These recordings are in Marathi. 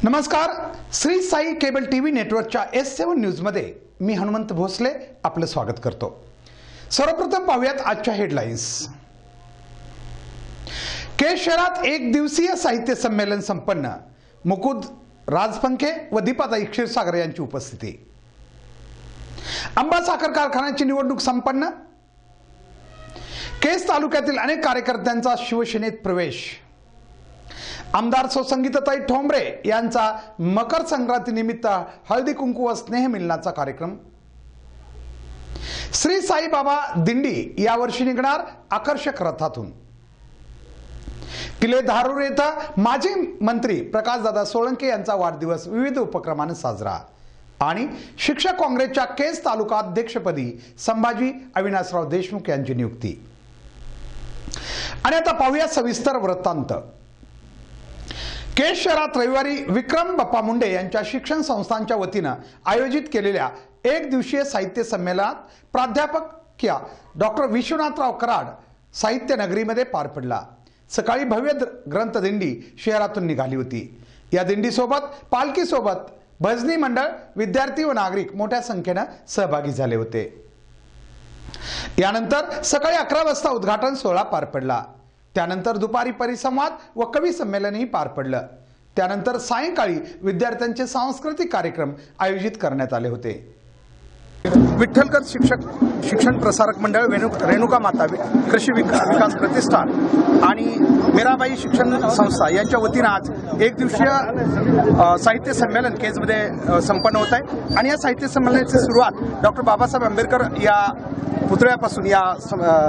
नमस्कार, श्री साई केबल टीव्ही नेटवर्कच्या S7 न्यूज मध्ये मी हनुमंत भोसले आपलं स्वागत करतो। सर्वप्रथम पाहूयात आजच्या हेडलाईन्स। केज शहरात एक दिवसीय साहित्य संमेलन संपन्न। मुकुंद राजपंखे व दीपाताई क्षीरसागर यांची उपस्थिती। आंबा साखर कारखान्याची निवडणूक संपन्न। केज तालुक्यातील अनेक कार्यकर्त्यांचा शिवसेनेत प्रवेश। आमदार सौसंगीताताई ठोंबरे यांचा मकर संक्रांती निमित्त हळदी कुंकू व स्नेह मिलनाचा कार्यक्रम। श्री साई बाबा दिंडी यावर्षी निघणार आकर्षक रथातून। किल्ले धारूर येथे माजी मंत्री प्रकाशदादा सोळंके यांचा वाढदिवस विविध उपक्रमाने साजरा। आणि शिक्षक काँग्रेसच्या केज तालुका अध्यक्षपदी संभाजी अविनाशराव देशमुख यांची नियुक्ती। आणि आता पाहूया सविस्तर वृत्तांत। केज शहरात रविवारी विक्रम बाप्पा मुंडे यांच्या शिक्षण संस्थांच्या वतीने आयोजित केलेल्या एक दिवसीय साहित्य संमेलनात प्राध्यापक डॉक्टर विश्वनाथराव कराड साहित्य नगरीमध्ये पार पडला। सकाळी भव्य ग्रंथ दिंडी शहरातून निघाली होती। या दिंडीसोबत पालखीसोबत भजनी मंडळ, विद्यार्थी व नागरिक मोठ्या संख्येने सहभागी झाले होते। यानंतर सकाळी 11 वाजता उद्घाटन सोहळा पार पडला। त्यानंतर दुपारी परिसंवाद व कवी संमेलनही पार पडलं। त्यानंतर सायंकाळी विद्यार्थ्यांचे सांस्कृतिक कार्यक्रम आयोजित करण्यात आले होते। विठ्ठलकर शिक्षण प्रसारक मंडळ, रेणुका माता कृषी विकास प्रतिष्ठान आणि मीराबाई शिक्षण संस्था यांच्या वतीने आज एक दिवसीय साहित्य संमेलन केजमध्ये संपन्न होत आहे। आणि या साहित्य संमेलनाची सुरुवात डॉक्टर बाबासाहेब आंबेडकर या पुतळ्यापासून, या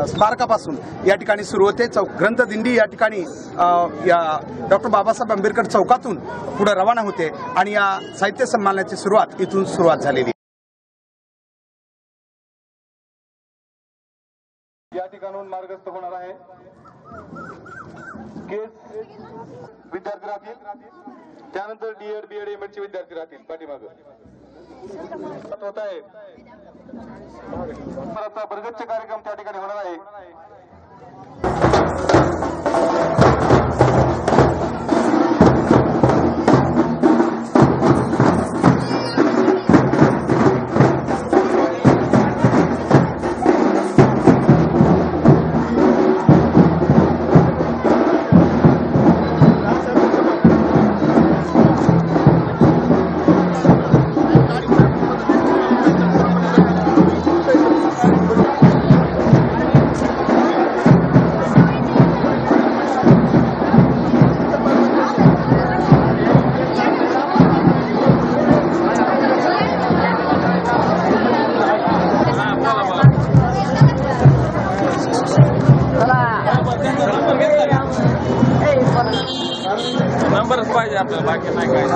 स्मारकापासून या ठिकाणी सुरू होते। ग्रंथ दिंडी या ठिकाणी या डॉक्टर बाबासाहेब आंबेडकर चौकातून पुढे रवाना होते आणि या साहित्य संमेलनाची सुरुवात इथून सुरुवात झालेली। या ठिकाणून मार्गस्थ होणार आहे केज विद्यार्थी राहतील, त्यानंतर डीएड, बीएड, एमएड चे विद्यार्थी राहतील। पाठीमागे होत आहे बरगतचे कार्यक्रम त्या ठिकाणी होणार आहे। नंबरच पाहिजे आपल्याला, बाकी नाही काय।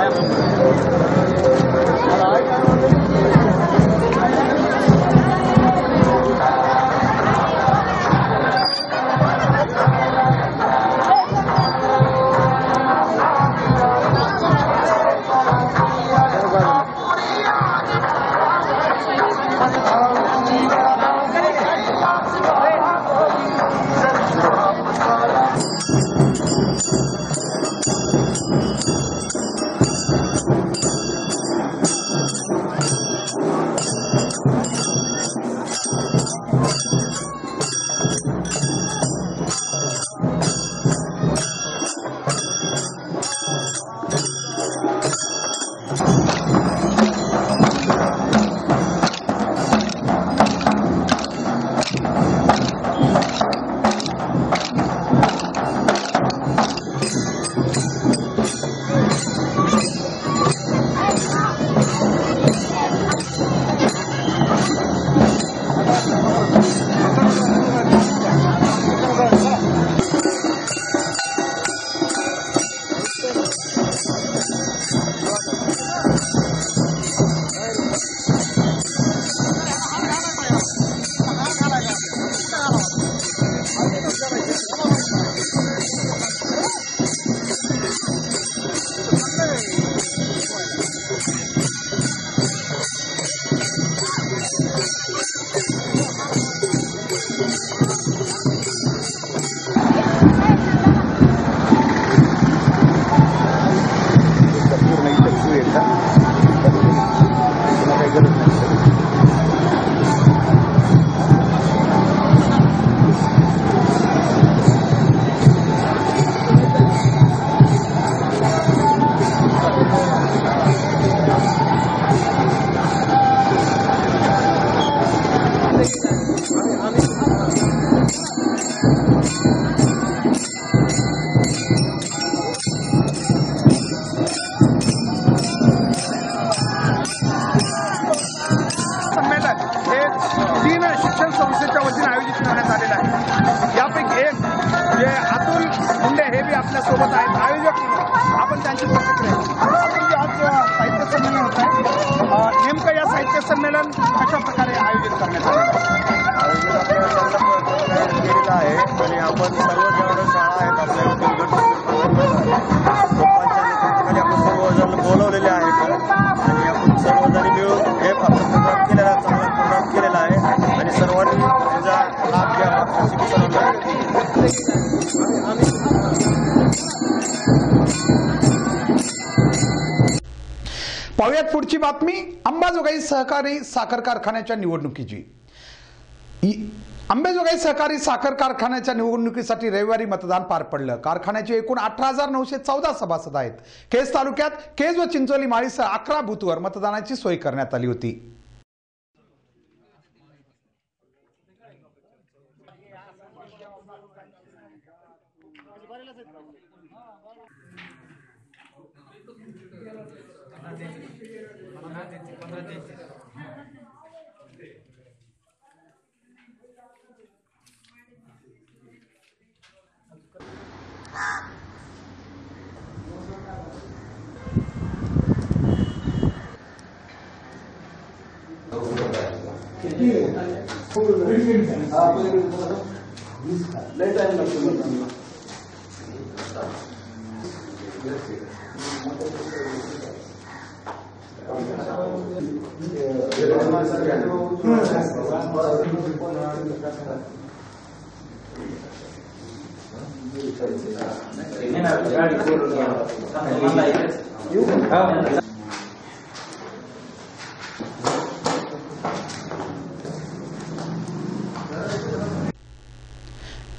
आपल्या सोबत आहेत आयोजक म्हणून आपण त्यांची प्रतिक्रिया आपण जे आज साहित्य संमेलन होत आहे नेमकं या साहित्य संमेलन कशा प्रकारे आयोजित करण्यात आलं आहे आणि आपण सर्व जेवढ्या शाळा आहेत आपल्या आपण सर्वजण बोलवलेले आहेत आणि आपण सर्वजण मिळून हे प्रोग्राम केलेला चांगला प्रोग्राम केलेला आहे आणि सर्वांनी त्याचा लाभ घ्यावा अशी मी सर्वांना पाहुयात पुढची बातमी अंबाजोगाई सहकारी साखर कारखान्याच्या निवडणुकीची। अंबाजोगाई सहकारी साखर कारखान्याच्या निवडणुकीसाठी रविवारी मतदान पार पडलं। कारखान्याचे एकूण 18,914 सभासद आहेत। केज तालुक्यात केज व चिंचोली माळीसह 11 बूथवर मतदानाची सोय करण्यात आली होती।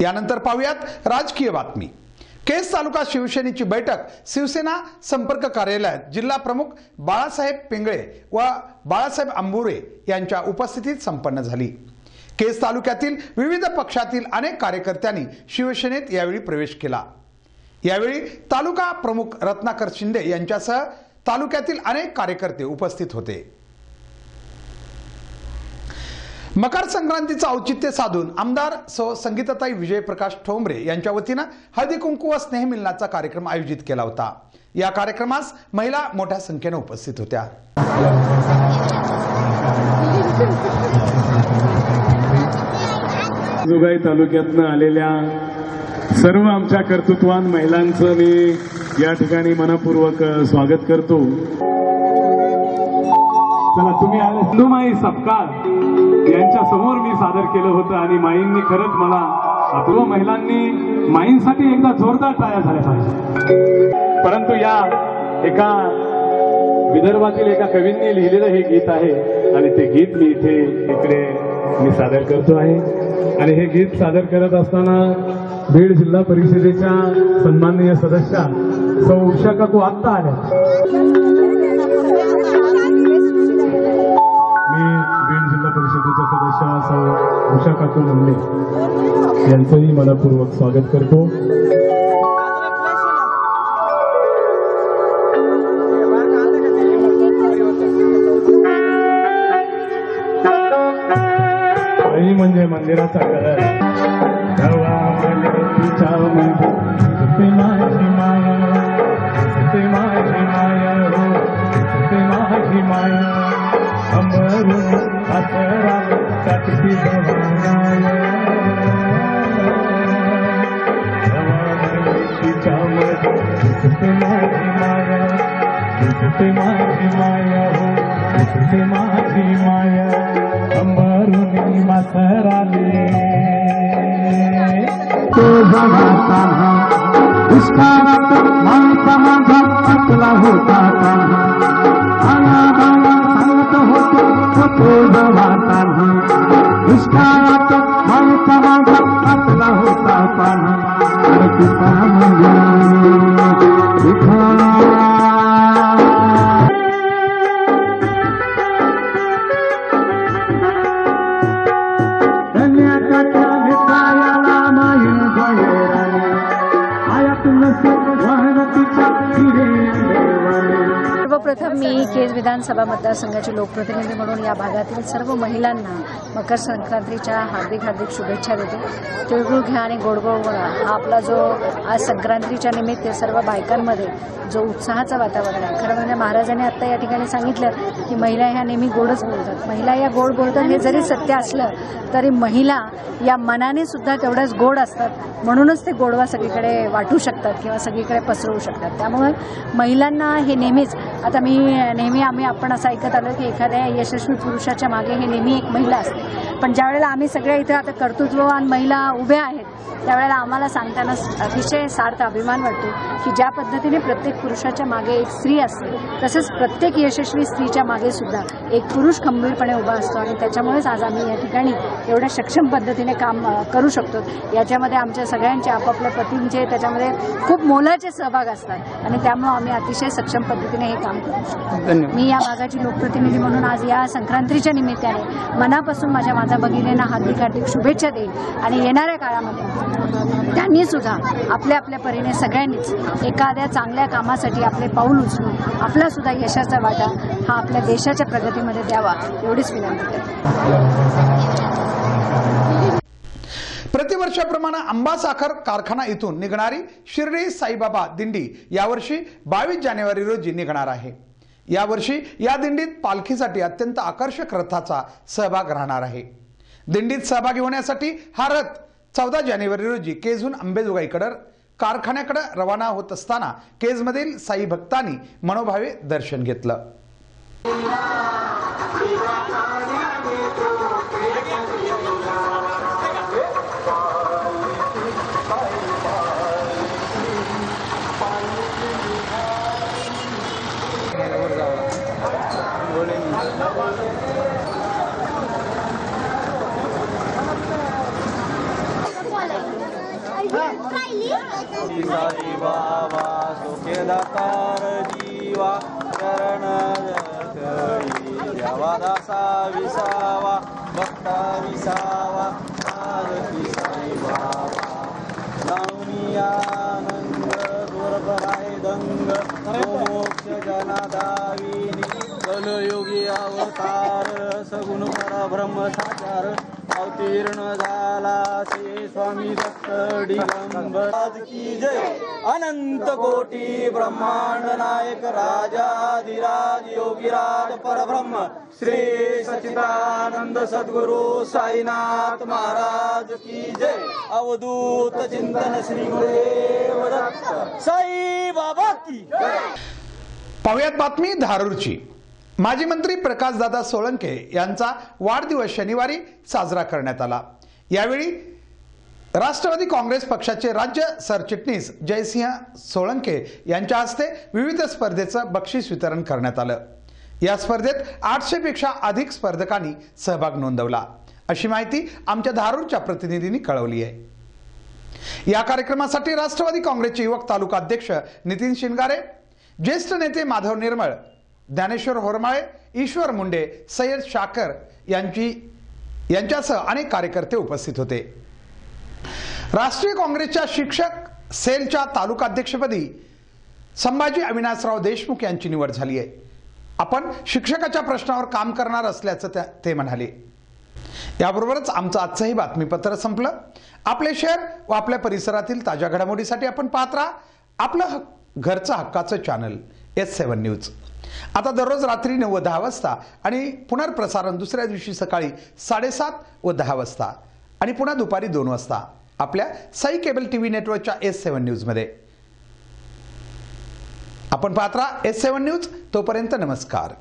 यानंतर पाहुयात राजकीय बातमी। केज तालुका शिवसेनेची बैठक शिवसेना संपर्क कार्यालयात जिल्हा प्रमुख बाळासाहेब पिंगळे व बाळासाहेब आंबुरे यांच्या उपस्थितीत संपन्न झाली। केज तालुक्यातील विविध पक्षातील अनेक कार्यकर्त्यांनी शिवसेनेत यावेळी प्रवेश केला। यावेळी तालुका प्रमुख रत्नाकर शिंदे यांच्यासह तालुक्यातील अनेक कार्यकर्ते उपस्थित होते। मकर संक्रांतीचं औचित्य साधून आमदार सौ संगीताताई विजयप्रकाश ठोंबरे यांच्या वतीने हळदी कुंकू व स्नेहमिलनाचा कार्यक्रम आयोजित केला होता। या कार्यक्रमास महिला मोठ्या संख्येने उपस्थित होत्या। अंबाजोगाई तालुक्यातनं आलेल्या सर्व आमच्या कर्तृत्वान महिलांचं मी या ठिकाणी मनपूर्वक स्वागत करतो। चला तुम्ही आले सिंधुमाई सपकाळ यांच्या समोर मी सादर केलं होतं आणि माईंनी खरंच मला सर्व महिलांनी माईंसाठी एकदा जोरदार टाळ्या झाल्या पाहिजे। परंतु या एका विदर्भातील एका कवींनी लिहिलेलं हे गीत आहे आणि ते गीत मी इकडे मी सादर करतो आहे आणि हे गीत सादर करत असताना बीड जिल्हा परिषदेच्या सन्माननीय सदस्या सौ उषा काकू आत्ता आल्या। मी बीड जिल्हा परिषदेच्या सदस्या सौ उषा काकू मुंडे यांचंही मनपूर्वक स्वागत करतो। म्हणजे मंदिराचा कलर माझी माया माझी माया अमरून आसरा टाकती तिच्या मध्ये माझी माया माझी माया हो माझी माया अमरून मासराले तो जगाता दुष्काळात माणसा माझा आपला होता आया बाया सांगत होते तो जगाता दुष्काळात माणसा माझा आपला होता सर्वप्रथम मी केज विधानसभा मतदारसंघाचे लोकप्रतिनिधी म्हणून या भागातील सर्व महिलांना मकर संक्रांतीच्या हार्दिक शुभेच्छा देते. तिळगुळ घ्या आणि गोडगोड बोला हा आपला जो आज संक्रांतीच्या निमित्त सर्व बायकांमध्ये जो उत्साहाचं वातावरण आहे. खरं म्हणजे महाराजांनी आत्ता या ठिकाणी सांगितलं की महिला ह्या नेहमी गोडच बोलतात. महिला या गोड बोलतात हे जरी सत्य असलं तरी महिला या मनाने सुद्धा तेवढ्याच गोड असतात. म्हणूनच ते गोडवा सगळीकडे वाटू शकतात किंवा सगळीकडे पसरवू शकतात. त्यामुळे महिलांना हे नेहमीच आता आम्ही आपण असं ऐकत आलो की एखाद्या यशस्वी पुरुषाच्या मागे हे नेहमी एक महिला असते. पण ज्यावेळेला आम्ही सगळ्या इथं आता कर्तृत्ववान महिला उभ्या आहेत त्यावेळेला आम्हाला सांगताना अतिशय सार्थ अभिमान वाटतो की ज्या पद्धतीने प्रत्येक पुरुषाच्या मागे एक स्त्री असते तसंच प्रत्येक यशस्वी स्त्रीच्या मागे सुद्धा एक पुरुष खंबीरपणे उभा असतो आणि त्याच्यामुळेच आज आम्ही या ठिकाणी एवढ्या सक्षम पद्धतीने काम करू शकतो. याच्यामध्ये आमच्या सगळ्यांचे आपापल्या पतींचे त्याच्यामध्ये खूप मोलाचे सहभाग असतात आणि त्यामुळे आम्ही अतिशय सक्षम पद्धतीने हे काम करू शकतो. मी या भागाची लोकप्रतिनिधी म्हणून आज या संक्रांतीच्या निमित्ताने मनापासून माझ्या भगिनींना हार्दिक शुभेच्छा देईल आणि येणाऱ्या काळामध्ये त्यांनी सुद्धा आपल्या परीने सगळ्यांनीच एखाद्या चांगल्या कामासाठी आपले पाऊल उचलून आपला सुद्धा यशाचा वाटा हा आपल्या देशाच्या प्रगतीमध्ये द्यावा एवढीच विनंती करते. प्रतिवर्षाप्रमाणे आंबा साखर कारखाना इथून निघणारी शिर्डी साईबाबा दिंडी यावर्षी 22 जानेवारी रोजी निघणार आहे. यावर्षी या दिंडीत पालखीसाठी अत्यंत आकर्षक रथाचा सहभाग राहणार आहे. दिंडीत सहभागी होण्यासाठी हा रथ 14 जानेवारी रोजी केजहून अंबेजोगाईकडे कारखान्याकडे रवाना होत असताना केजमधील साई भक्तांनी मनोभावे दर्शन घेतलं. साई बाबा सुखे दातार जीवा चरण द्यावा दासा विसावा भक्ता विसावा आरती साई बाबा लावणी आनंद दुर्भराय दंग मोक्ष जनादाविनी कलयुगी अवतार सगुण परब्रह्म साकार अवतीर्ण झाला से स्वामी दत्त दिगंबर की जय. अनंत कोटी ब्रह्मांड नायक राजाधिराज योगीराज परब्रह्म श्री सच्चिदानंद सद्गुरु साईनाथ महाराज की जय. अवधूत चिंतन श्री गुरुदेव दत्त साई बाबा की जय. पाहुयात बातमी धारूरची. माजी मंत्री प्रकाशदादा सोळंके यांचा वाढदिवस शनिवारी साजरा करण्यात आला. यावेळी राष्ट्रवादी काँग्रेस पक्षाचे राज्य सरचिटणीस जयसिंह सोळंके यांच्या हस्ते विविध स्पर्धेचं बक्षीस वितरण करण्यात आलं. या स्पर्धेत 800 पेक्षा अधिक स्पर्धकांनी सहभाग नोंदवला अशी माहिती आमच्या धारूरच्या प्रतिनिधींनी कळवली आहे. या कार्यक्रमासाठी राष्ट्रवादी काँग्रेसचे युवक तालुका अध्यक्ष नितीन शिंगारे, ज्येष्ठ नेते माधव निर्मळ, ज्ञानेश्वर होरमाळे, ईश्वर मुंडे, सय्यद शाकर यांच्यासह अनेक कार्यकर्ते उपस्थित होते. राष्ट्रीय काँग्रेसच्या शिक्षक सेलच्या तालुका अध्यक्षपदी संभाजी अविनाशराव देशमुख यांची निवड झाली आहे. आपण शिक्षकाच्या प्रश्नावर काम करणार असल्याचं ते म्हणाले. याबरोबरच आमचं आजचंही बातमीपत्र संपलं. आपले शहर व आपल्या परिसरातील ताज्या घडामोडीसाठी आपण पाहत राहा आपलं घरचं हक्काचं चॅनल S7 न्यूज. आता दररोज रात्री 9 व 10 वाजता आणि पुनर्प्रसारण दुसऱ्या दिवशी सकाळी 7:30 व 10 वाजता आणि पुन्हा दुपारी 2 वाजता आपल्या साई केबल टीव्ही नेटवर्कच्या S7 न्यूज मध्ये. आपण पाहत राहा S7 न्यूज. तोपर्यंत नमस्कार.